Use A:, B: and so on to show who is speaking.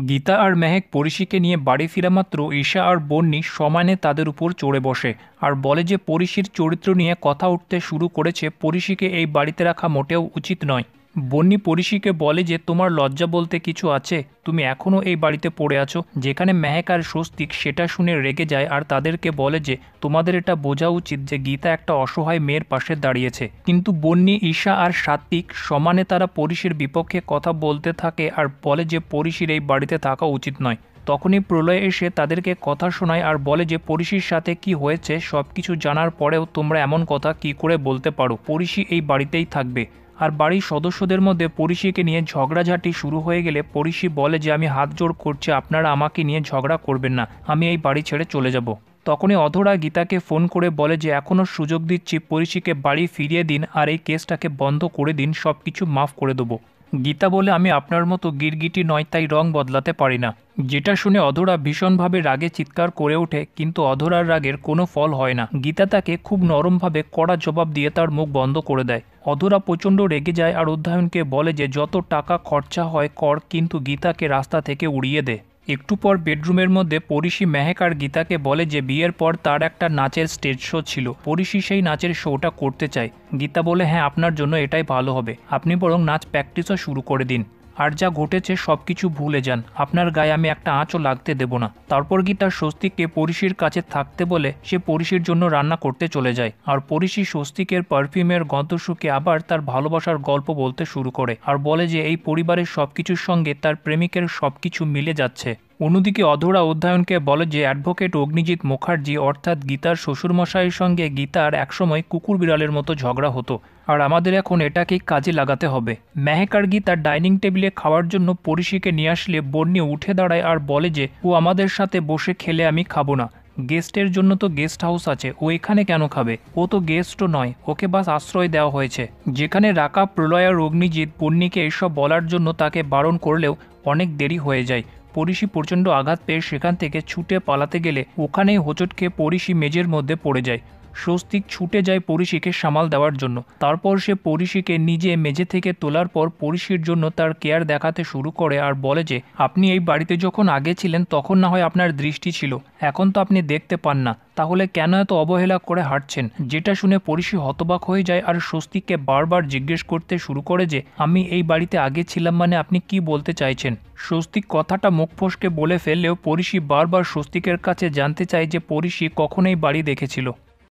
A: গীতা আর মেহেক পরিশিকে নিয়ে বাড়ি ফিরা মাত্র ঈশা আর বন্নি সমানে তাদের উপর চড়ে বসে আর বলে যে পরিশির চরিত্র নিয়ে কথা উঠতে শুরু করেছে, পরিশিকে এই বাড়িতে রাখা মোটেও উচিত নয়। বন্নি পরিশিকে বলে যে তোমার লজ্জা বলতে কিছু আছে, তুমি এখনও এই বাড়িতে পড়ে আছো। যেখানে মেহেক আর স্বস্তিক সেটা শুনে রেগে যায় আর তাদেরকে বলে যে তোমাদের এটা বোঝা উচিত যে গীতা একটা অসহায় মেয়ের পাশে দাঁড়িয়েছে। কিন্তু বন্নি, ঈশা আর সাত্বিক সমানে তারা পরিশির বিপক্ষে কথা বলতে থাকে আর বলে যে পরিশির এই বাড়িতে থাকা উচিত নয়। তখনই প্রলয় এসে তাদেরকে কথা শোনায় আর বলে যে পরিশির সাথে কি হয়েছে সবকিছু জানার পরেও তোমরা এমন কথা কি করে বলতে পারো, পরিশি এই বাড়িতেই থাকবে। আর বাড়ির সদস্যদের মধ্যে পরিশিকে নিয়ে ঝগড়াঝাটি শুরু হয়ে গেলে পরিশি বলে যে আমি হাত জোড় করছি, আপনারা আমাকে নিয়ে ঝগড়া করবেন না, আমি এই বাড়ি ছেড়ে চলে যাব। তখনই অধরা গীতাকে ফোন করে বলে যে এখনও সুযোগ দিচ্ছি, পরিশিকে বাড়ি ফিরিয়ে দিন আর এই কেসটাকে বন্ধ করে দিন, সব কিছু মাফ করে দেবো। গীতা বলে আমি আপনার মতো গিরগিটি নয়, তাই রং বদলাতে পারি না। যেটা শুনে অধরা ভীষণভাবে রাগে চিৎকার করে ওঠে, কিন্তু অধরার রাগের কোনো ফল হয় না। গীতা তাকে খুব নরমভাবে কড়া জবাব দিয়ে তার মুখ বন্ধ করে দেয়। অধরা প্রচণ্ড রেগে যায় আর অধ্যয়নকে বলে যে যত টাকা খরচা হয় কর, কিন্তু গীতাকে রাস্তা থেকে উড়িয়ে দে। একটু পর বেডরুমের মধ্যে পরিশি মেহেক আর গীতাকে বলে যে বিয়ের পর তার একটা নাচের স্টেজ শো ছিল, পরিশি সেই নাচের শোটা করতে চায়। গীতা বলে হ্যাঁ, আপনার জন্য এটাই ভালো হবে, আপনি বরং নাচ প্র্যাকটিসও শুরু করে দিন। আর যা ঘটেছে সব কিছু ভুলে যান, আপনার গায়ে আমি একটা আঁচও লাগতে দেব না। তারপর গীতা স্বস্তিককে পরিশির কাছে থাকতে বলে সে পরিশির জন্য রান্না করতে চলে যায় আর পরিশি স্বস্তিকের পারফিউমের গন্ধ শুকে আবার তার ভালোবাসার গল্প বলতে শুরু করে আর বলে যে এই পরিবারের সবকিছুর সঙ্গে তার প্রেমিকের সবকিছু মিলে যাচ্ছে। অন্যদিকে অধরা অধ্যয়নকে বলে যে অ্যাডভোকেট অগ্নিজিৎ মুখার্জি অর্থাৎ গীতার শ্বশুরমশাইয়ের সঙ্গে গীতার একসময় কুকুর বিড়ালের মতো ঝগড়া হতো আর আমাদের এখন এটাকেই কাজে লাগাতে হবে। মেহেক আর গীতার ডাইনিং টেবিলে খাওয়ার জন্য পরিশিকে নিয়ে আসলে বন্নি উঠে দাঁড়ায় আর বলে যে ও আমাদের সাথে বসে খেলে আমি খাবো না, গেস্টের জন্য তো গেস্ট হাউস আছে, ও এখানে কেন খাবে, ও তো গেস্টও নয়, ওকে বাস আশ্রয় দেওয়া হয়েছে। যেখানে রাকা, প্রলয় আর অগ্নিজিৎ বন্নিকে এসব বলার জন্য তাকে বারণ করলেও অনেক দেরি হয়ে যায়। পরিশি প্রচণ্ড আঘাত পেয়ে সেখান থেকে ছুটে পালাতে গেলে ওখানেই হোঁচট খেয়ে পরিশি মেঝের মধ্যে পড়ে যায়। স্বস্তিক ছুটে যায় পরিশিকে সামাল দেওয়ার জন্য। তারপর সে পরিশিকে নিজে মেঝে থেকে তোলার পর পরিশির জন্য তার কেয়ার দেখাতে শুরু করে আর বলে যে আপনি এই বাড়িতে যখন আগে ছিলেন তখন না হয় আপনার দৃষ্টি ছিল, এখন তো আপনি দেখতে পান না, তাহলে কেন এত অবহেলা করে হাঁটছেন। যেটা শুনে পরিশি হতবাক হয়ে যায় আর স্বস্তিককে বারবার জিজ্ঞেস করতে শুরু করে যে আমি এই বাড়িতে আগে ছিলাম মানে আপনি কি বলতে চাইছেন। স্বস্তিক কথাটা মুখ ফসকে বলে ফেললেও পরিশি বারবার স্বস্তিকের কাছে জানতে চায় যে পরিশি কখন এই বাড়ি দেখেছিল।